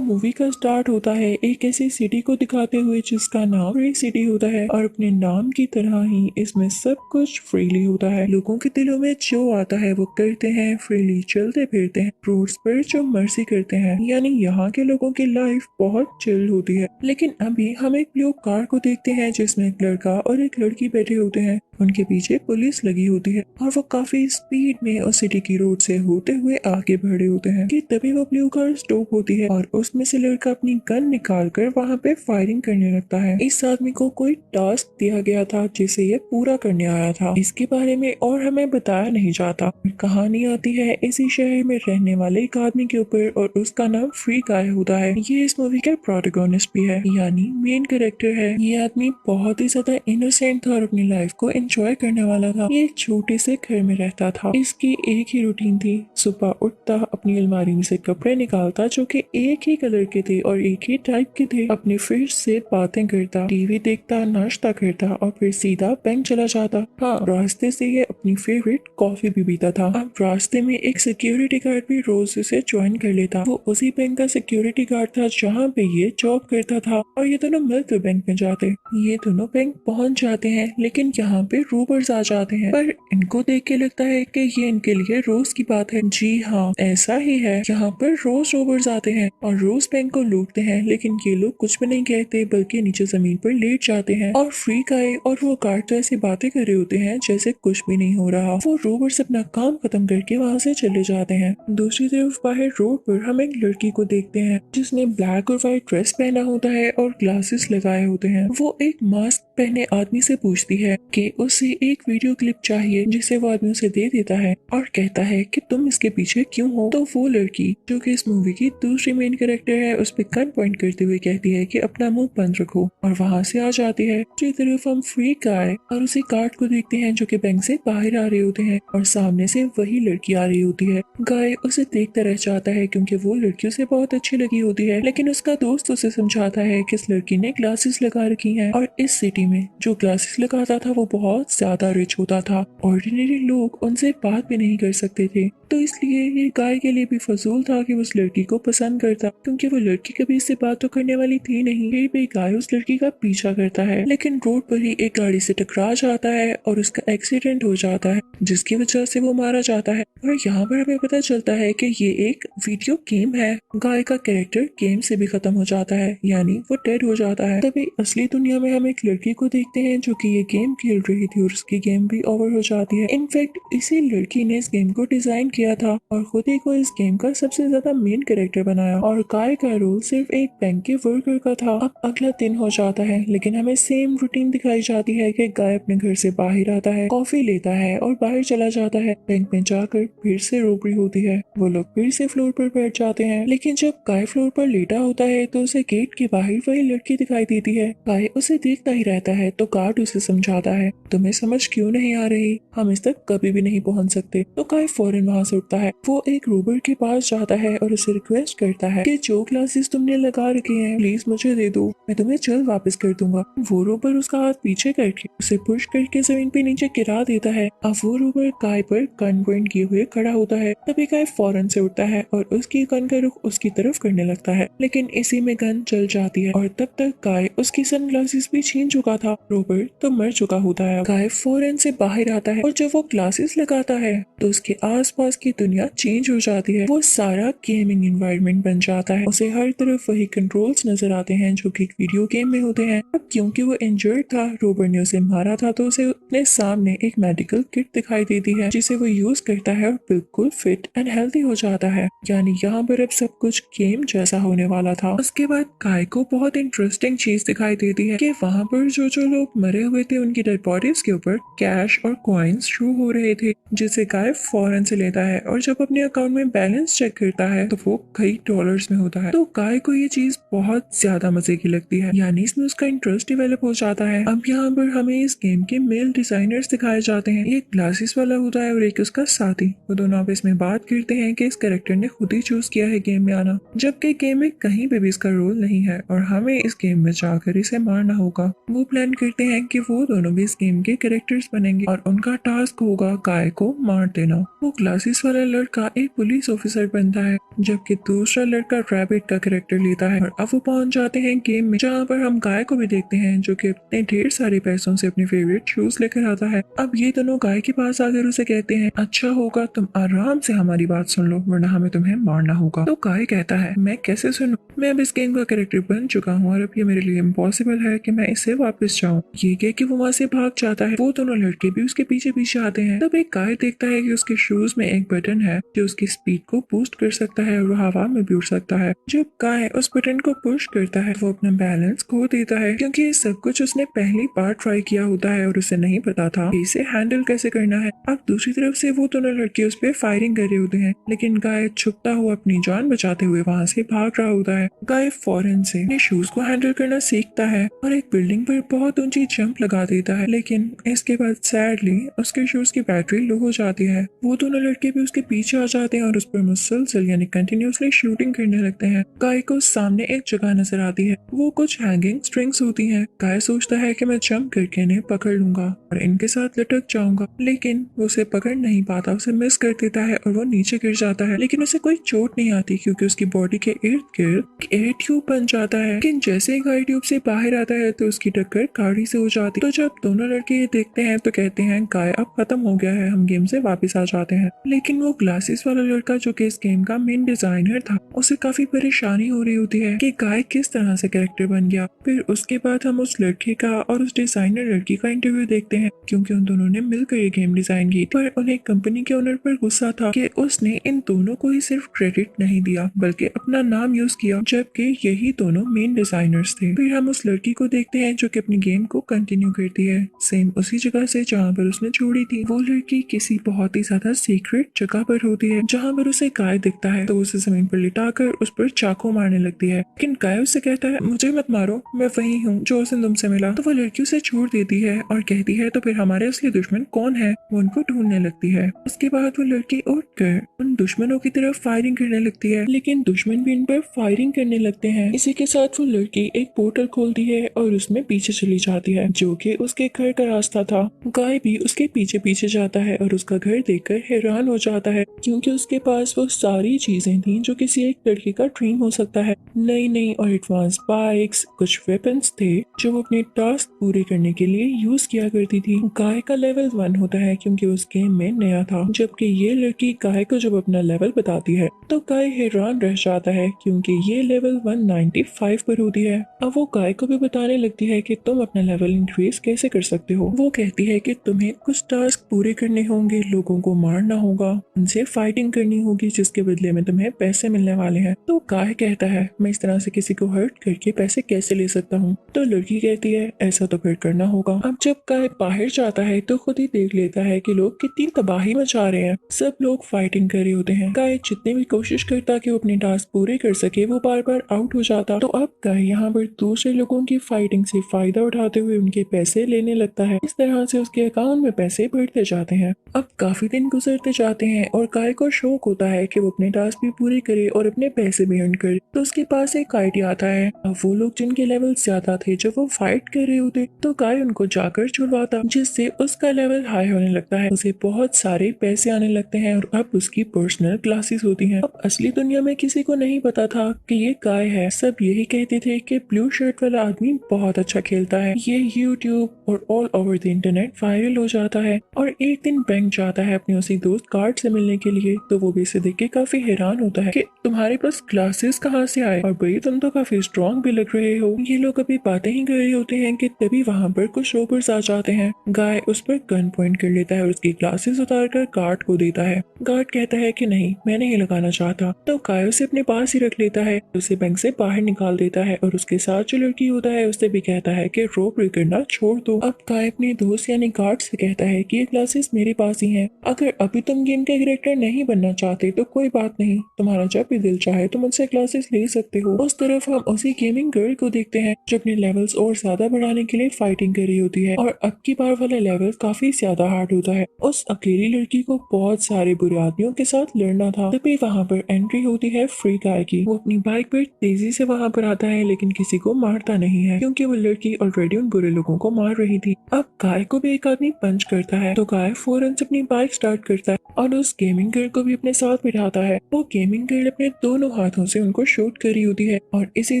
Movie का start होता है एक ऐसी सिटी को दिखाते हुए जिसका नाम फ्री सिटी होता है और अपने नाम की तरह ही इसमें सब कुछ फ्रीली होता है। लोगों के दिलों में जो आता है वो करते हैं, फ्रीली चलते फिरते हैं, रोड्स पर जो मर्जी करते हैं। यानी यहाँ के लोगों की लाइफ बहुत चिल होती है। लेकिन अभी हम एक ब्लू कार को देखते हैं जिसमें एक लड़का और एक लड़की बैठे होते हैं। उनके पीछे पुलिस लगी होती है और वो काफी स्पीड में उस सिटी की रोड से होते हुए आगे बढ़े होते हैं कि तभी वो ब्लू कार स्टॉप होती है और उसमें से लड़का अपनी गन निकाल कर वहाँ पे फायरिंग करने लगता है। इस आदमी को कोई टास्क दिया गया था जिसे ये पूरा करने आया था। इसके बारे में और हमें बताया नहीं जाता। कहानी आती है इसी शहर में रहने वाले एक आदमी के ऊपर और उसका नाम फ्री गाय होता है। ये इस मूवी का प्रोटोगोनिस्ट भी है, यानी मेन कैरेक्टर है। ये आदमी बहुत ही ज्यादा इनोसेंट था और अपनी लाइफ को एंजॉय करने वाला था। ये एक छोटे से घर में रहता था। इसकी एक ही रूटीन थी, सुबह उठता, अपनी अलमारी में से कपड़े निकालता जो कि एक ही कलर के थे और एक ही टाइप के थे, अपने फ्रेंड से बातें करता, टीवी देखता, नाश्ता करता और फिर सीधा बैंक चला जाता। हाँ, रास्ते से ये अपनी फेवरेट कॉफी भी पीता था। अब रास्ते में एक सिक्योरिटी गार्ड भी रोज उसे ज्वाइन कर लेता। वो उसी बैंक का सिक्योरिटी गार्ड था जहाँ पे ये जॉब करता था और ये दोनों मिलकर बैंक में जाते। ये दोनों बैंक पहुंच जाते हैं लेकिन यहाँ पे रोबर्स आ जाते हैं, पर इनको देख के लगता है कि ये इनके लिए रोज की बात है। जी हाँ, ऐसा ही है। यहाँ पर रोज रोबर्स आते हैं और रोज बैंक को लूटते हैं, लेकिन ये लोग कुछ भी नहीं कहते बल्कि नीचे जमीन पर लेट जाते हैं और फ्री गाय और वो गार्ड तो ऐसी बातें कर रहे होते हैं जैसे कुछ भी नहीं हो रहा। वो रोबर्स अपना काम खत्म करके वहाँ से चले जाते हैं। दूसरी तरफ बाहर रोड पर हम एक लड़की को देखते हैं जिसने ब्लैक और व्हाइट ड्रेस पहना होता है और ग्लासेस लगाए होते हैं। वो एक मास्क पहने आदमी से पूछती है कि उसे एक वीडियो क्लिप चाहिए जिसे वो आदमी उसे दे देता है और कहता है कि तुम इसके पीछे क्यों हो। तो वो लड़की जो कि इस मूवी की दूसरी मेन कैरेक्टर है उस पे गन पॉइंट करते हुए कहती है कि अपना मुंह बंद रखो और वहाँ से आ जाती है। दूसरी तरफ हम फ्री गाय और उसी गार्ड को देखते हैं जो कि बैंक से बाहर आ रहे होते हैं और सामने से वही लड़की आ रही होती है। गाय उसे देखता रह जाता है क्योंकि वो लड़की उसे बहुत अच्छी लगी होती है, लेकिन उसका दोस्त उसे समझाता है कि इस लड़की ने ग्लासेस लगा रखी हैं और इस सिटी में जो ग्लासेस लगाता था वो बहुत ज्यादा रिच होता था। ऑर्डिनरी लोग उनसे बात भी नहीं कर सकते थे, तो इसलिए ये गाय के लिए भी फजूल था कि उस लड़की को पसंद करता, क्योंकि वो लड़की कभी इससे बात तो करने वाली थी नहीं। फिर भी गाय उस लड़की का पीछा करता है, लेकिन रोड पर ही एक गाड़ी से टकरा जाता है और उसका एक्सीडेंट हो जाता है जिसकी वजह से वो मारा जाता है। और यहाँ पर हमें पता चलता है कि ये एक वीडियो गेम है। गाय का कैरेक्टर गेम से भी खत्म हो जाता है, यानी वो डेड हो जाता है। तभी असली दुनिया में हम एक लड़की को देखते हैं जो कि ये गेम खेल रही थी और उसकी गेम भी ओवर हो जाती है। इनफैक्ट इसी लड़की ने इस गेम को डिजाइन किया था और खुद ही को इस गेम का सबसे ज्यादा मेन कैरेक्टर बनाया और गाय का रोल सिर्फ एक बैंक के वर्कर का था। अब अगला दिन हो जाता है लेकिन हमें सेम रूटीन दिखाई जाती है कि गाय अपने घर से बाहर आता है, कॉफी लेता है और बाहर चला जाता है। बैंक में जाकर फिर से रोबरी होती है, वो लोग फिर से फ्लोर पर बैठ जाते हैं, लेकिन जब गाय फ्लोर पर लेटा होता है तो उसे गेट के बाहर वही लड़की दिखाई देती है। गाय उसे देखता ही रहता है तो गार्ड उसे समझाता है, तुम्हें समझ क्यों नहीं आ रही, हम इस तक कभी भी नहीं पहुंच सकते। तो गाय फौरन वहां से उठता है, वो एक रोबर के पास जाता है और उसे रिक्वेस्ट करता है कि जो ग्लासेस तुमने लगा रखे हैं प्लीज मुझे दे दो, मैं तुम्हें जल्द वापस कर दूंगा। वो रोबर उसका हाथ पीछे करके उसे पुश करके जमीन पे नीचे गिरा देता है। अब वो रोबर गाय पर गन पॉइंट किए हुए खड़ा होता है। तभी गाय फौरन से उठता है और उसकी गन का रुख उसकी तरफ करने लगता है, लेकिन इसी में गन चल जाती है और तब तक गाय उसकी सन ग्लासेस भी छीन चुका था। रोबर तो मर चुका होता है। गाय फौरन से बाहर आता है और जब वो ग्लासेस लगाता है तो उसके आसपास की दुनिया चेंज हो जाती है। वो सारा गेमिंग एनवायरनमेंट बन जाता है, उसे हर तरफ वही कंट्रोल्स नजर आते हैं जो कि वीडियो गेम में होते हैं। अब क्योंकि वो इंजर्ड था, रोबर ने उसे मारा था, तो उसे अपने सामने एक मेडिकल किट दिखाई देती है जिसे वो यूज करता है और बिल्कुल फिट एंड हेल्दी हो जाता है। यानी यहाँ पर अब सब कुछ गेम जैसा होने वाला था। उसके बाद गाय को बहुत इंटरेस्टिंग चीज दिखाई देती है कि वहाँ पर जो जो लोग मरे हुए थे उनकी डेड बॉडीज के ऊपर कैश और कॉइन्स शो हो रहे थे, जिसे गाय फौरन से लेता है और जब अपने अकाउंट में बैलेंस चेक करता है तो वो कई डॉलर्स में होता है। तो गाय को ये चीज बहुत ज्यादा मजे की लगती है, यानी इसमें उसका इंटरेस्ट डेवलप हो जाता है। अब यहाँ पर हमें इस गेम के मेल डिजाइनर्स दिखाए जाते हैं, एक ग्लासेस वाला होता है और एक उसका साथी। वो दोनों आपस में बात करते हैं कि इस कैरेक्टर ने खुद ही चूज किया है गेम में आना, जबकि गेम में कहीं पे भी इसका रोल नहीं है और हमें इस गेम में जाकर इसे मारना होगा, वो प्लान करते हैं कि वो दोनों भी इस गेम के कैरेक्टर्स बनेंगे और उनका टास्क होगा गाय को मार देना। वो ग्लासेस वाला लड़का एक पुलिस ऑफिसर बनता है, जबकि दूसरा लड़का रैबिट का कैरेक्टर लेता है। और अब वो पहुंच जाते हैं गेम में, जहाँ पर हम गाय को भी देखते हैं जो कि अपने ढेर सारे पैसों से अपने फेवरेट शूज लेकर आता है। अब ये दोनों गाय के पास आकर उसे कहते हैं, अच्छा होगा तुम आराम से हमारी बात सुन लो, वरना हमें तुम्हें मारना होगा। तो गाय कहता है, मैं कैसे सुनूं, मैं अब इस गेम का कैरेक्टर बन चुका हूँ और अब ये मेरे लिए इम्पॉसिबल है कि मैं इससे वापस जाऊँ। ये कह के वो वहाँ से भाग जाता है। वो दोनों लड़के भी उसके पीछे पीछे आते हैं। तब एक गाय देखता है कि उसके शूज में एक बटन है जो उसकी स्पीड को बूस्ट कर सकता है और वो हवा में भी उड़ सकता है। जब गाय उस बटन को पुश करता है वो अपना बैलेंस खो देता है, क्योंकि ये सब कुछ उसने पहली बार ट्राई किया होता है और उसे नहीं पता था कि इसे हैंडल कैसे करना है। अब दूसरी तरफ से वो दोनों लड़के उस पर फायरिंग कर रहे होते हैं, लेकिन गाय छुपता हुआ अपनी जान बचाते हुए वहाँ से भाग रहा होता है। गाय फौरन से अपने शूज को हैंडल करना सीखता है और एक बिल्डिंग पर बहुत ऊंची जंप लगा देता है, लेकिन इसके बाद सैडली उसके शूज की बैटरी लो हो जाती है। वो दोनों लड़के भी उसके पीछे आ जाते हैं और उस पर मुसलसल यानी कंटिन्यूसली शूटिंग करने लगते हैं। गाय को सामने एक जगह नजर आती है, वो कुछ हैंगिंग स्ट्रिंग्स होती हैं। गाय सोचता है कि मैं जंप करके इन्हें पकड़ लूंगा और इनके साथ लटक जाऊंगा, लेकिन वो उसे पकड़ नहीं पाता, उसे मिस कर देता है और वो नीचे गिर जाता है। लेकिन उसे कोई चोट नहीं आती क्योंकि उसकी बॉडी के इर्द गिर्द एयर ट्यूब बन जाता है। लेकिन जैसे ही गाय ट्यूब से बाहर आता है तो उसकी टक्कर गाड़ी से हो जाती है। तो जब दोनों लड़के ये देखते हैं तो कहते हैं गाय अब खत्म हो गया है, हम गेम से वापस आ जाते हैं। लेकिन वो ग्लासेस वाला लड़का जो कि इस गेम का मेन डिजाइनर था, उसे काफी परेशानी हो रही होती है कि गाय किस तरह से कैरेक्टर बन गया। फिर उसके बाद हम उस लड़के का और उस डिजाइनर लड़की का इंटरव्यू देखते हैं, क्योंकि उन दोनों ने मिलकर ये गेम डिजाइन की। पर उन्हें कंपनी के ओनर पर गुस्सा था कि उसने इन दोनों को ही सिर्फ क्रेडिट नहीं दिया बल्कि अपना नाम यूज किया, जबकि यही दोनों मेन डिजाइनर्स थे। फिर हम उस लड़की को देखते हैं जो कि अपनी गेम को कंटिन्यू करती है सेम उसी जगह से जहाँ पर उसने छोड़ी थी। वो लड़की किसी बहुत ही ज्यादा सीक्रेट जगह पर होती है जहाँ पर उसे गाय दिखता है, तो उसे जमीन पर लिटाकर उस पर चाकू मारने लगती है। लेकिन गाय उससे कहता है, मुझे मत मारो, मैं वही हूँ जो उस दिन तुमसे मिला। तो वो लड़की उसे छोड़ देती है और कहती है, तो फिर हमारे असली दुश्मन कौन है? वो उनको ढूंढने लगती है। उसके बाद वो लड़की उठकर उन दुश्मनों की तरफ फायरिंग करने लगती है, लेकिन दुश्मन भी इन पर फायरिंग करने लगते हैं। इसी के साथ वो लड़की एक पोर्टल खोलती है और उसमें पीछे चली जाती है, जो कि उसके घर का रास्ता था। गाय भी उसके पीछे पीछे जाता है और उसका घर देखकर हैरान हो जाता है, क्योंकि उसके पास वो सारी चीजें थी जो किसी एक लड़की का ड्रीम हो सकता है। नई नई और एडवांस बाइक्स, कुछ वेपन्स थे जो वो अपने टास्क पूरे करने के लिए यूज किया करती थी। गाय का लेवल 1 होता है क्योंकि उस गेम में नया था, जबकि ये लड़की गाय को जब अपना लेवल बताती है तो गाय हैरान रह जाता है क्योंकि ये लेवल 195 पर होती है। अब वो गाय को भी बताने लगती है कि तुम अपना लेवल इंक्रीज कैसे कर सकते हो। वो कहती है कि तुम्हें कुछ टास्क पूरे करने होंगे, लोगों को मारना होगा, उनसे फाइटिंग करनी होगी, जिसके बदले में तुम्हें पैसे मिलने वाले हैं। तो गाय कहता है, मैं इस तरह से किसी को हर्ट करके पैसे कैसे ले सकता हूँ? तो लड़की कहती है, ऐसा तो फिर करना होगा। अब जब गाय बाहर जाता है तो खुद ही देख लेता है कि लोग कितनी तबाही मचा रहे हैं, सब लोग फाइटिंग कर रहे होते हैं। गाय जितनी भी कोशिश करता कि वो अपने टास्क पूरे कर सके, वो बार बार आउट हो जाता। तो अब गाय यहाँ पर दूसरे लोगों की फाइटिंग से फायदा उठाते हुए उनके पैसे लेने लगता है। इस तरह से उसके अकाउंट में पैसे बढ़ते जाते हैं। अब काफी दिन गुजरते जाते हैं और गाय को शौक होता है कि वो अपने टास्क भी पूरे करे और अपने पैसे भी अर्न करे। तो उसके पास एक आइडिया आता है। अब वो लोग जिनके लेवल ज्यादा थे जब वो फाइट कर रहे होते, तो गाय उनको जाकर छुड़वाता, जिससे उसका लेवल हाई होने लगता है, उसे बहुत सारे पैसे आने लगते हैं और अब उसकी पर्सनल क्लासेस होती हैं। अब असली दुनिया में किसी को नहीं पता था कि ये गाय है। सब यही कहते थे कि ब्लू शर्ट वाला आदमी बहुत अच्छा खेलता है। ये यूट्यूब और all over the internet viral हो जाता है और एक दिन बैंक जाता है अपने उसी दोस्त कार्ड से मिलने के लिए। तो वो भी इसे देख के काफी हैरान होता है कि तुम्हारे पास क्लासेस कहाँ से आए, और भाई तुम तो काफी स्ट्रॉन्ग भी लग रहे हो। ये लोग अभी बातें ही कर रहे होते हैं कि तभी वहाँ पर कुछ रोबर्स आ जाते हैं। गाय उस पर गन पॉइंट कर लेता है और उसकी ग्लासेस उतार कर गार्ड को देता है। गार्ड कहता है कि नहीं, मैं नहीं लगाना चाहता। तो गाय उसे अपने पास ही रख लेता है, उसे बैंक से बाहर निकाल देता है और उसके साथ जो लड़की होता है उससे भी कहता है कि रोबरी करना छोड़ दो। अब गाय अपने दोस्त यानी गार्ड से कहता है कि ये क्लासेस मेरे पास ही हैं। अगर अभी तुम गेम के कैरेक्टर नहीं बनना चाहते तो कोई बात नहीं, तुम्हारा जब भी दिल चाहे तुम मुझसे क्लासेस ले सकते हो। उस तरफ हम उसी गेमिंग गर्ल को देखते हैं जो अपने लेवल्स और ज्यादा बढ़ाने के लिए फाइटिंग कर रही होती है और अब की की बार वाला लेवल काफी ज्यादा हार्ड होता है। उस अकेली लड़की को बहुत सारे बुरे आदमियों के साथ लड़ना था। तभी वहाँ पर एंट्री होती है फ्री गाय की। वो अपनी बाइक पर तेजी से वहाँ पर आता है लेकिन किसी को मारता नहीं है क्योंकि वो लड़की ऑलरेडी उन बुरे लोगों को मार रही थी। अब गाय को भी एक आदमी पंच करता है तो गाय फौरन से अपनी बाइक स्टार्ट करता है और उस गेमिंग गर्ल को भी अपने साथ बिठाता है। वो गेमिंग गर्ल अपने दोनों हाथों से उनको शूट कर रही होती है और इसी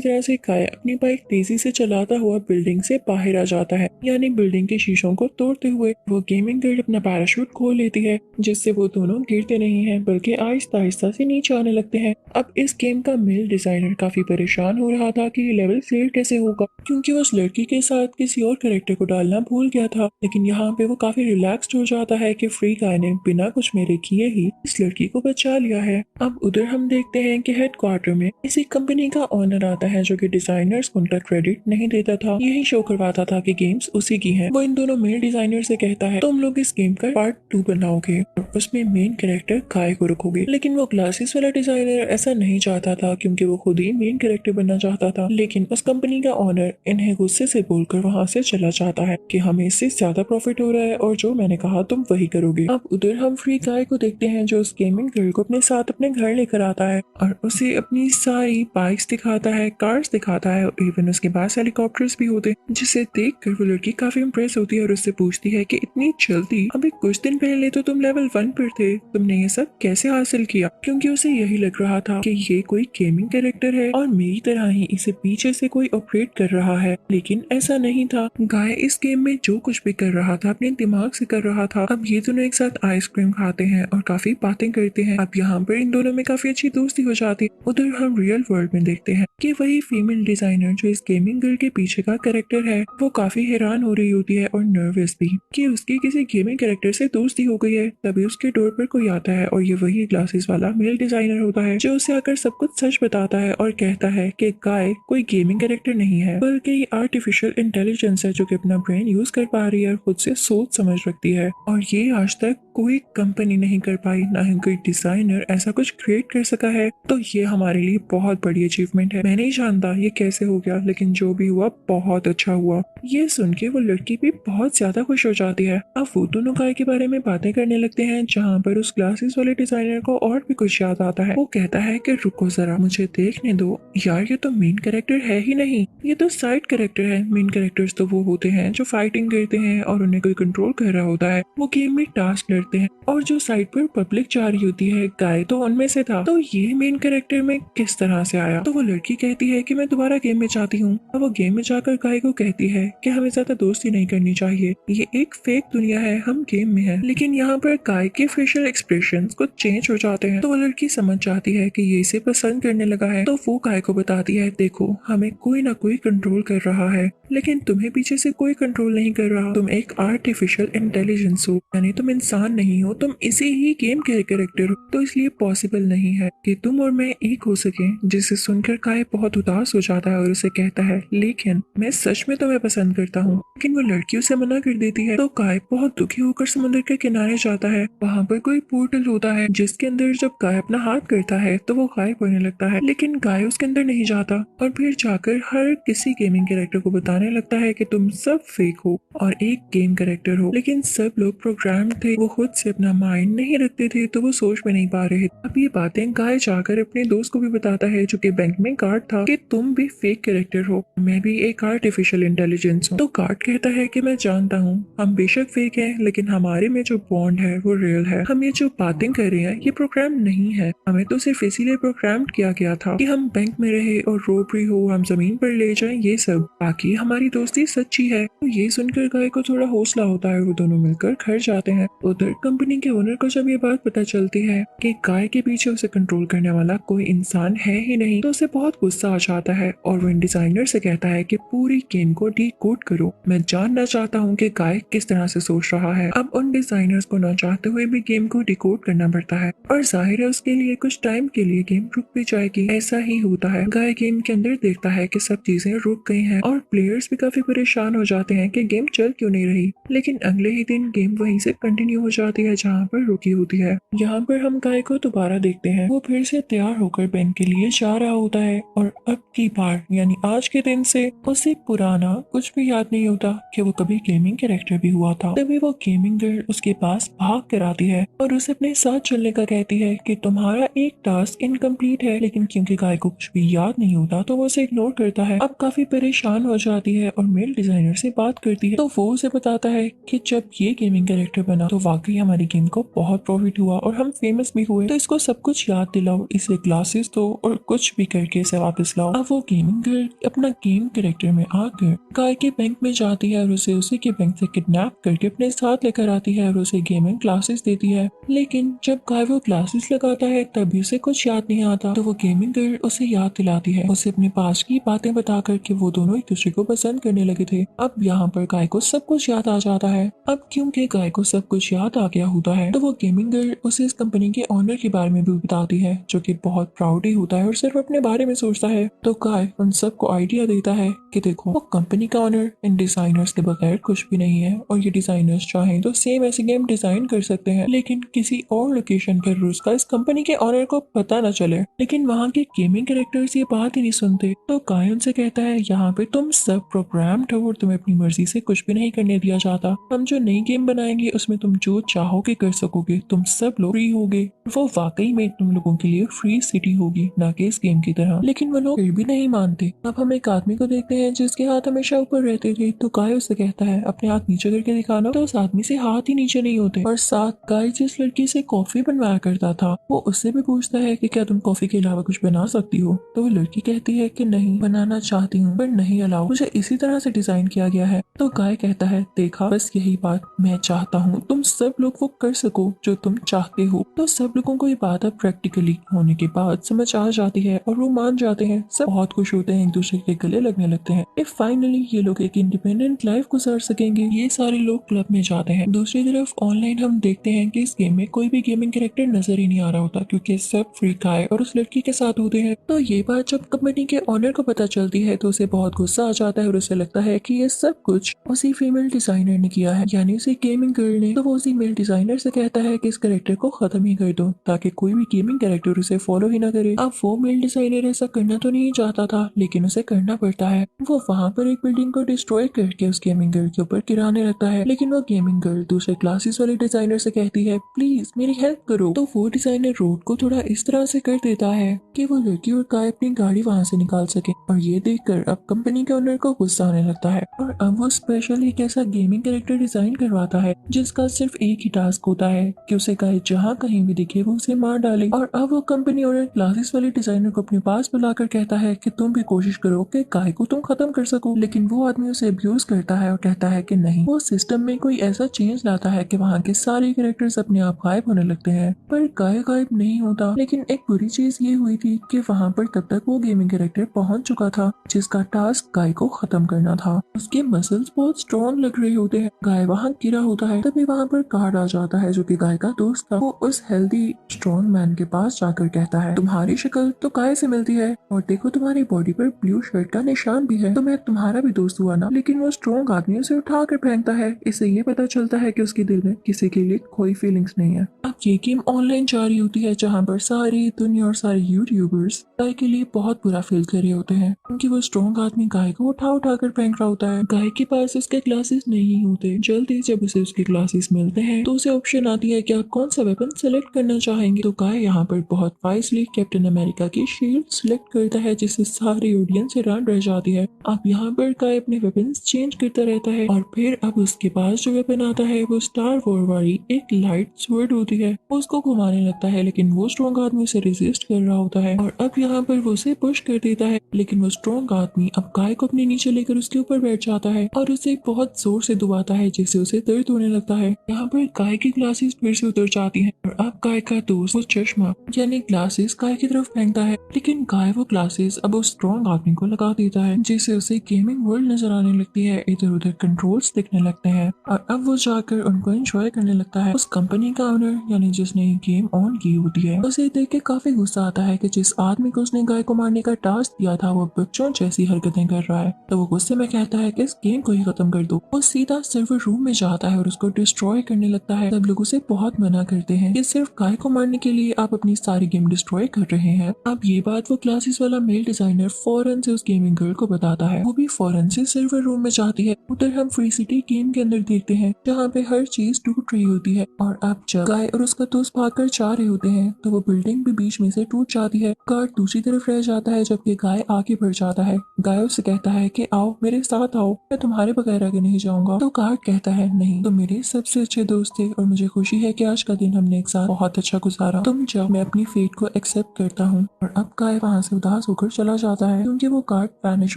तरह से गाय अपनी बाइक तेजी से चलाता हुआ बिल्डिंग से बाहर आ जाता है, यानी बिल्डिंग के शीशों को तोड़ते हुए। वो गेमिंग गर्ल अपना पैराशूट खोल लेती है जिससे वो दोनों गिरते नहीं हैं बल्कि आहिस्ता आहिस्ता से नीचे आने लगते हैं। अब इस गेम का मेल डिजाइनर काफी परेशान हो रहा था कि ये लेवल क्लियर कैसे होगा, क्योंकि वो उस लड़की के साथ किसी और कैरेक्टर को डालना भूल गया था। लेकिन यहाँ पे वो काफी रिलैक्स्ड हो जाता है कि फ्री गाय ने बिना कुछ मेरे किए ही इस लड़की को बचा लिया है। अब उधर हम देखते हैं कि हेडक्वार्टर में इसी कंपनी का ओनर आता है जो कि डिजाइनर्स को उनका क्रेडिट नहीं देता था, यही शो करवाता था कि गेम्स उसी की हैं। वो इन दोनों मेल डिजाइनर से कहता है तुम लोग इस गेम का पार्ट 2 बनाओगे और उसमें मेन कैरेक्टर गाय को रखोगे। लेकिन वो ग्लासेस वाला डिजाइनर ऐसा नहीं चाहता था क्योंकि वो खुद ही मेन कैरेक्टर बनना चाहता था। लेकिन उस कंपनी का ओनर इन्हें गुस्से से बोलकर वहाँ से चला जाता है कि हमें इससे ज्यादा प्रॉफिट हो रहा है और जो मैंने कहा तुम वही करोगे। अब उधर हम फ्री गाय को देखते हैं जो उस गेमिंग गर्ल को अपने साथ अपने घर लेकर आता है और उसे अपनी सारी बाइक्स दिखाता है, कार्स दिखाता है और इवन उसके पास हेलीकॉप्टर्स भी होते हैं, जिसे देख कर वो लड़की काफी इम्प्रेस होती है और उससे पूछती है कि इतनी जल्दी, अभी कुछ दिन पहले तो तुम लेवल 1 पर थे, तुमने ये सब कैसे हासिल किया? क्योंकि उसे यही लग रहा था कि ये कोई गेमिंग कैरेक्टर है और मेरी तरह ही इसे पीछे से कोई ऑपरेट कर रहा है, लेकिन ऐसा नहीं था। गाय इस गेम में जो कुछ भी कर रहा था अपने दिमाग से कर रहा था। अब ये दोनों एक साथ आइसक्रीम खाते हैं और काफी बातें करते हैं। अब यहाँ पर इन दोनों में काफी अच्छी दोस्ती हो जाती है। उधर हम रियल वर्ल्ड में देखते हैं कि वही फीमेल डिजाइनर जो इस गेमिंग गर्ल के पीछे का कैरेक्टर है, वो काफी हैरान हो रही होती है और नर्वस भी कि उसकी किसी गेमिंग कैरेक्टर से दोस्ती हो गई है। तभी उसके डोर पर कोई आता है और ये वही ग्लासेस वाला मेल डिजाइनर होता है जो उसे आकर सब कुछ सच बताता है और कहता है कि गाय कोई गेमिंग कैरेक्टर नहीं है बल्कि ये आर्टिफिशियल इंटेलिजेंस है जो कि अपना ब्रेन यूज कर पा रही है और खुद से सोच समझ रखती है। और ये आज तक कोई कंपनी नहीं कर पाई, ना ही कोई डिजाइनर ऐसा कुछ क्रिएट कर सका है। तो ये हमारे लिए बहुत बड़ी अचीवमेंट है। मैं नहीं जानता ये कैसे हो गया, लेकिन जो भी हुआ बहुत अच्छा हुआ। ये सुन के वो लड़की भी बहुत ज्यादा खुश हो जाती है। अब वो दोनों गाय के बारे में बातें करने लगते हैं जहाँ पर उस ग्लासेस वाले डिजाइनर को और भी कुछ याद आता है। वो कहता है कि रुको जरा, मुझे देखने दो यार, ये तो मेन कैरेक्टर है ही नहीं, ये तो साइड कैरेक्टर है। मेन कैरेक्टर्स तो वो होते हैं जो फाइटिंग करते हैं और उन्हें कोई कंट्रोल कर रहा होता है, वो गेम में टास्क लड़ते हैं और जो साइड पर पब्लिक जा रही होती है, गाय तो उनमें से था। तो ये मेन कैरेक्टर में किस तरह से आया? तो वो लड़की कहती है कि मैं दोबारा गेम में चाहती हूँ। अब वो गेम में जाकर गाय को कहती है कि हमें ज्यादा दोस्ती नहीं करनी चाहिए, ये एक फेक दुनिया है, हम गेम में हैं। लेकिन यहाँ पर गाय के फेशियल एक्सप्रेशंस कुछ चेंज हो जाते हैं तो वो लड़की समझ जाती है कि ये इसे पसंद करने लगा है। तो वो गाय को बताती है देखो, हमें कोई ना कोई कंट्रोल कर रहा है, लेकिन तुम्हें पीछे से कोई कंट्रोल नहीं कर रहा। तुम एक आर्टिफिशियल इंटेलिजेंस हो, यानी तुम इंसान नहीं हो, तुम इसी ही गेम के कैरेक्टर हो। तो इसलिए पॉसिबल नहीं है कि तुम और मैं एक हो सके। जिसे सुनकर गाय बहुत उदास हो जाता है और उसे कहता है लेकिन मैं सच में तुम्हें पसंद करता हूँ। लेकिन वो लड़की उसे मना कर देती है। तो गाय बहुत दुखी होकर समुद्र के किनारे जाता है। वहाँ पर कोई पोर्टल होता है जिसके अंदर जब गाय अपना हाथ करता है तो वो गायब होने लगता है, लेकिन गाय उसके अंदर नहीं जाता और फिर जाकर हर किसी गेमिंग कैरेक्टर को बताने लगता है कि तुम सब फेक हो और एक गेम कैरेक्टर हो। लेकिन सब लोग प्रोग्राम थे, वो खुद से अपना माइंड नहीं रखते थे तो वो सोच में नहीं पा रहे। अब ये बातें गाय जाकर अपने दोस्त को भी बताता है जो कि बैंक में गार्ड था कि तुम भी फेक कैरेक्टर हो, मैं भी एक आर्टिफिशियल इंटेलिजेंस हूँ। तो गार्ड कहता है कि मैं जानता हूँ हम बेशक फेक हैं, लेकिन हमारे में जो बॉन्ड है वो रियल है। हम ये जो बातें कर रहे हैं ये प्रोग्राम नहीं है, हमें तो सिर्फ इसीलिए प्रोग्राम किया गया था कि हम बैंक में रहे और रोबरी हो, हम जमीन पर ले जाएं, ये सब। बाकी हमारी दोस्ती सच्ची है। तो ये सुनकर गाय को थोड़ा हौसला होता है, वो दोनों मिलकर घर जाते हैं। उधर कंपनी के ओनर को जब ये बात पता चलती है कि गाय के पीछे उसे कंट्रोल करने वाला कोई इंसान है ही नहीं, तो उसे बहुत गुस्सा आ जाता है और वो इन डिजाइनर से कहता है कि पूरी गेम को डीकोड करो, मैं जानना चाहता हूँ कि गाय किस तरह से सोच रहा है। अब उन डिजाइनर्स को ना चाहते हुए भी गेम को डिकोड करना पड़ता है और जाहिर है उसके लिए कुछ टाइम के लिए गेम रुक भी जाएगी। ऐसा ही होता है। गाय गेम के अंदर देखता है कि सब चीजें रुक गई हैं और प्लेयर्स भी काफी परेशान हो जाते हैं कि गेम चल क्यों नहीं रही। लेकिन अगले ही दिन गेम वहीं से कंटिन्यू हो जाती है जहाँ पर रुकी होती है। यहाँ पर हम गाय को दोबारा देखते हैं, वो फिर से तैयार होकर बैंक के लिए जा रहा होता है और अब की बार यानी आज के दिन से उसे पुराना कुछ भी याद नहीं होता कि वो कभी गेमिंग कैरेक्टर भी हुआ था। तभी वो गेमिंग गर्ल उसके पास भाग कर आती है और उसे अपने साथ चलने का कहती है कि तुम्हारा एक टास्क इनकम्प्लीट है। लेकिन क्योंकि गाय को कुछ भी याद नहीं होता तो वो उसे इग्नोर करता है। अब काफी परेशान हो जाती है और मेल डिजाइनर से बात करती है। तो वो उसे बताता है कि जब ये गेमिंग कैरेक्टर बना तो वाकई हमारी गेम को बहुत प्रॉफिट हुआ और हम फेमस भी हुए, तो इसको सब कुछ याद दिलाओ, इसे क्लासेस दो और कुछ भी करके इसे वापस लाओ। अब वो गेमिंग गर्ल अपना गेम कैरेक्टर में आकर गाय के बैंक में जाती है और उसे उसी के बैंक से किडनैप करके अपने साथ लेकर आती है और उसे गेमिंग क्लासेस देती है। लेकिन जब गाय वो क्लासेस लगाता है तब भी उसे कुछ याद नहीं आता, तो वो गेमिंग गर्ल उसे याद दिलाती है, उसे अपने पास की बातें बताकर कि वो दोनों एक दूसरे को पसंद करने लगे थे। अब यहाँ पर गाय को सब कुछ याद आ जाता है। अब क्योंकि गाय को सब कुछ याद आ गया होता है तो वो गेमिंग गर्ल उसे इस कंपनी के ऑनर के बारे में भी बताती है, जो कि बहुत प्राउड होता है और सिर्फ अपने बारे में सोचता है। तो गाय उन सबको आइडिया देता है कि देखो, वो कंपनी का ऑनर इन डिजाइनर्स के बगैर कुछ भी नहीं है और ये डिजाइनर्स चाहें तो सेम ऐसी गेम डिजाइन कर सकते हैं, लेकिन किसी और लोकेशन पर उसका इस कंपनी के ऑनर को पता न चले। लेकिन वहाँ के गेमिंग कैरेक्टर्स ये बात ही नहीं सुनते। तो गाय उनसे कहता है यहाँ पे तुम सब प्रोग्राम्ड हो और तुम्हें अपनी मर्जी से कुछ भी नहीं करने दिया जाता। हम जो नई गेम बनाएंगे उसमें तुम जो चाहोगे कर सकोगे, तुम सब लोग फ्री होगे। वो वाकई में तुम लोगों के लिए फ्री सिटी होगी, ना कि इस गेम की तरह। लेकिन वो लोग फिर भी नहीं मानते। अब हम एक आदमी को देखते हैं जिसके हाथ हमेशा ऊपर रहते थे। तो गाय उससे कहता है अपने हाथ नीचे करके दिखाना, तो उस आदमी से हाथ ही नीचे नहीं होते। और साथ गाय जिस लड़की से कॉफी बनवाया करता था वो उससे भी पूछता है कि क्या तुम कॉफी के अलावा कुछ बना सकती हो। तो वो लड़की कहती है कि नहीं, बनाना चाहती हूँ पर नहीं अलाउ, मुझे इसी तरह से डिजाइन किया गया है। तो गाय कहता है देखा, बस यही बात मैं चाहता हूँ, तुम सब लोग वो कर सको जो तुम चाहते हो। तो सब लोगों को ये बात अब प्रैक्टिकली होने के बाद समझ आ जाती है और वो मान जाते हैं। सब बहुत खुश होते हैं, एक दूसरे के गले लगने लगते हैं। इफ फाइनली ये लोग एक इंडिपेंडेंट लाइफ गुजार सकेंगे। ये सारे लोग क्लब में जाते हैं। दूसरी तरफ ऑनलाइन हम देखते हैं कि इस गेम में कोई भी गेमिंग कैरेक्टर नजर ही नहीं आ रहा होता, क्योंकि सब फ्री गाय और उस लड़की के साथ होते हैं। तो ये बात जब कंपनी के ऑनर को पता चलती है तो उसे बहुत गुस्सा आ जाता है और उसे लगता है कि ये सब कुछ उसी फीमेल डिजाइनर ने किया है, यानी उसी गेमिंग गर्ल ने। तो वो उसी मेल डिजाइनर से कहता है कि इस कैरेक्टर को खत्म ही कर दो ताकि कोई भी गेमिंग कैरेक्टर उसे फॉलो ही ना करे। अब वो मेल डिजाइनर ऐसा करना तो नहीं चाहता था, लेकिन उसे करना पड़ता है। वो वहाँ पर एक बिल्डिंग को डिस्ट्रॉय करके उस गेमिंग गर्ल के ऊपर गिराने लगता है। लेकिन वो गेमिंग गर्ल दूसरे क्लासेस वाले डिजाइनर से कहती है प्लीज मेरी हेल्प करो। तो वो डिजाइनर रोड को थोड़ा इस तरह से कर देता है कि वो लड़की और गाय अपनी गाड़ी वहाँ से निकाल सके। और ये देखकर अब कंपनी के ओनर को गुस्सा आने लगता है और अब वो स्पेशल एक ऐसा गेमिंग कैरेक्टर डिजाइन करवाता है जिसका सिर्फ एक ही टास्क होता है कि उसे गाय जहाँ कहीं भी दिखे वो उसे मार डाले। और अब वो कंपनी ओनर क्लासेस वाले डिजाइनर को अपने पास बुलाकर कहता है कि तुम भी कोशिश करो कि गाय को तुम खत्म कर सको। लेकिन वो आदमी उसे अब्यूज करता है और कहता है कि नहीं, वो सिस्टम में कोई ऐसा चेंज लाता है कि वहाँ के सारे कैरेक्टर्स अपने आप गायब होने लगते हैं। पर गाय गायब नहीं होता। लेकिन एक बुरी चीज ये हुई थी कि वहाँ पर तब तक वो गेमिंग कैरेक्टर पहुंच चुका था जिसका टास्क गाय को खत्म करना था। उसके मसल्स बहुत स्ट्रॉन्ग लग रहे होते हैं। गाय वहाँ गिरा होता है, तभी वहाँ पर गार्ड आ जाता है जो कि गाय का दोस्त था। वो उस हेल्दी स्ट्रॉन्ग मैन के पास जाकर कहता है तुम्हारी शक्ल तो गाय से मिलती है और देखो तुम्हारी बॉडी पर ब्लू शर्ट का निशान भी है, तो मैं तुम्हारा भी दोस्त हुआ ना। लेकिन वो स्ट्रॉन्ग आदमी उसे उठा कर फेंकता है। इससे ये पता चलता है कि उसके दिल में किसी के लिए कोई फीलिंग्स नहीं है। अब ये गेम ऑनलाइन जारी होती है जहाँ पर सारी दुनिया और सारे यूट्यूबर्स गाय के लिए बहुत बुरा फील कर रहे होते हैं, क्योंकि वो स्ट्रॉन्ग आदमी गाय को उठा उठा कर फेंक रहा होता है। गाय के पास उसके क्लासेस नहीं होते। जल्दी जब उसे उसके क्लासेस मिलते हैं तो उसे ऑप्शन आती है कि आप कौन सा वेपन सेलेक्ट करना चाहेंगे। तो गाय यहाँ पर बहुत वाइसली कैप्टन अमेरिका की शील्ड सिलेक्ट करता है, जिससे सारी ऑडियंस हैरान रह जाती है। अब यहाँ पर गाय अपने वेपन चेंज करता रहता है और फिर अब उसके पास जो वेपन आता है वो स्टार वॉर वाली एक लाइट स्वर्ड होती है। वो उसको घुमाने लगता है, लेकिन वो स्ट्रॉन्ग आदमी उसे रेजिस्ट कर रहा होता है और अब यहाँ पर वो उसे पुश कर देता है। लेकिन वो स्ट्रॉन्ग आदमी अब गाय को अपने नीचे लेकर उसके ऊपर बैठ जाता है और उसे बहुत जोर से दबाता है, जिससे उसे दर्द होने लगता है। यहाँ पर गाय की ग्लासेस फिर से उतर जाती हैं और अब गाय का दोस्त वो चश्मा यानी ग्लासेस गाय की तरफ फेंकता है, लेकिन गाय वो ग्लासेस अब उस स्ट्रॉन्ग आदमी को लगा देता है, जिससे उसे गेमिंग वर्ल्ड नजर आने लगती है। इधर उधर कंट्रोल्स दिखने लगते हैं और अब वो जाकर उनको एंजॉय करने लगता है। उस कंपनी का ओनर यानी जिसने गेम ऑन की होती है उसे देख के काफी गुस्सा आता है कि जिस आदमी को उसने गाय को मारने का टास्क दिया था वो बच्चों जैसी हरकतें कर रहा है। तो वो गुस्से में कहता है कि इस गेम को ही खत्म कर दो। वो सीधा सर्वर रूम में जाता है और उसको डिस्ट्रॉय करने लगता है। सब लोग उसे बहुत मना करते हैं कि सिर्फ गाय को मारने के लिए आप अपनी सारी गेम डिस्ट्रॉय कर रहे हैं। अब ये बात वो क्लासेस वाला मेल डिजाइनर फौरन से उस गेमिंग गर्ल को बताता है, वो भी फौरन से सर्वर रूम में जाती है। उधर हम फ्री सिटी गेम के अंदर देखते हैं जहाँ पे हर चीज टूट रही होती है और अब जब गाय और उसका दोस्त भागकर जा रहे होते हैं तो वो बिल्डिंग भी बीच में से टूट जाती है। कार्ड दूसरी तरफ रह जाता है जबकि गाय आगे बढ़ जाता है। गाय उससे कहता है कि आओ मेरे साथ आओ, मैं तुम्हारे बगैर आगे नहीं जाऊंगा। तो कार्ड कहता है नहीं, तुम मेरे सबसे अच्छे दोस्त थे और मुझे खुशी है कि आज का दिन हमने एक साथ बहुत अच्छा गुजारा। तुम जाओ, मैं अपनी फेट को एक्सेप्ट करता हूँ। और अब गाय वहाँ से उदास होकर चला जाता है क्योंकि वो कार्ड वैनिश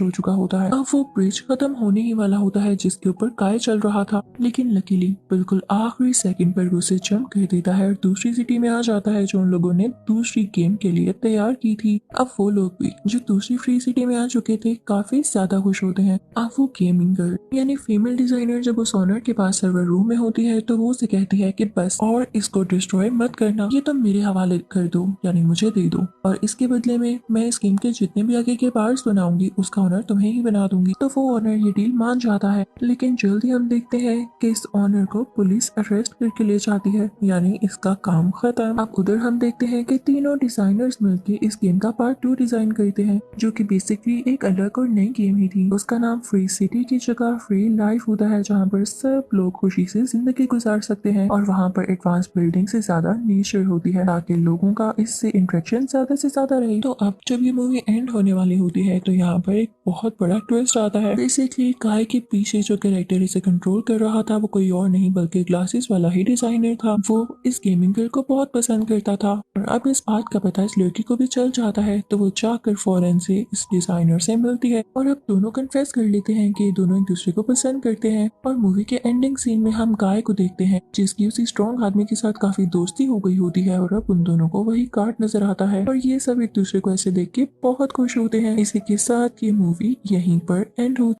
हो चुका होता है। अब वो ब्रिज खत्म होने ही वाला होता है जिसके ऊपर गाय चल रहा था, लेकिन लकीली बिल्कुल आखिरी सेकंड पर वो उसे जंप कर देता है और दूसरी सिटी में आ जाता है जो उन लोगों ने दूसरी गेम के लिए तैयार की थी। अब वो लोग भी जो दूसरी फ्री सिटी में आ चुके थे काफी ज्यादा खुश होते हैं। अब वो गेमिंग गर्ल यानी फीमेल डिजाइनर जब उस ऑनर के पास सर्वर रूम में होती है तो वो उसे कहती है कि बस और इसको डिस्ट्रॉय मत करना, ये तुम मेरे हवाले कर दो यानी मुझे दे दो और इसके बदले में मैं इस गेम के जितने भी आगे के पार्ट्स बनाऊंगी उसका ऑनर तुम्हें ही बना दूंगी। तो वो ऑनर ये डील मान जाता है, लेकिन जल्दी हम देखते हैं कि इस ऑनर को पुलिस अरेस्ट करके ले जाती है यानी इसका काम खत्म। अब उधर हम देखते हैं कि तीनों डिजाइनर्स मिलकर इस गेम का पार्ट 2 डिजाइन करते हैं जो कि बेसिकली एक अलग और नई गेम ही थी। उसका नाम फ्री सिटी की जगह फ्री लाइफ होता है जहाँ पर सब लोग खुशी से जिंदगी गुजार सकते हैं और वहाँ पर एडवांस बिल्डिंग से ज्यादा नेचर होती है ताकि लोगों का इससे इंटरेक्शन ज्यादा से ज्यादा रहे। तो अब जब ये मूवी एंड होने वाली होती है तो यहाँ पर एक बहुत बड़ा ट्विस्ट आता है। बेसिकली गाय के पीछे जो कैरेक्टर इसे कंट्रोल कर रहा था वो कोई और नहीं बल्कि ग्लासेस वाला ही डिजाइनर था। वो इस गेमिंग गर्ल को बहुत पसंद करता था और अब इस बात का पता इस लड़की को भी चल जाता है तो वो जाकर फौरन से इस डिजाइनर से मिलती है और अब दोनों कन्फेस कर लेते हैं कि दोनों एक दूसरे को पसंद करते हैं। और मूवी के एंडिंग सीन में हम गाय को देखते हैं जिसकी उसी स्ट्रॉन्ग आदमी के साथ काफी दोस्ती हो गई होती है और अब उन दोनों को वही कार्ड नजर आता है और ये सब एक दूसरे को ऐसे देख के बहुत खुश होते हैं। इसी के साथ ये मूवी यहीं पर एंड होती है।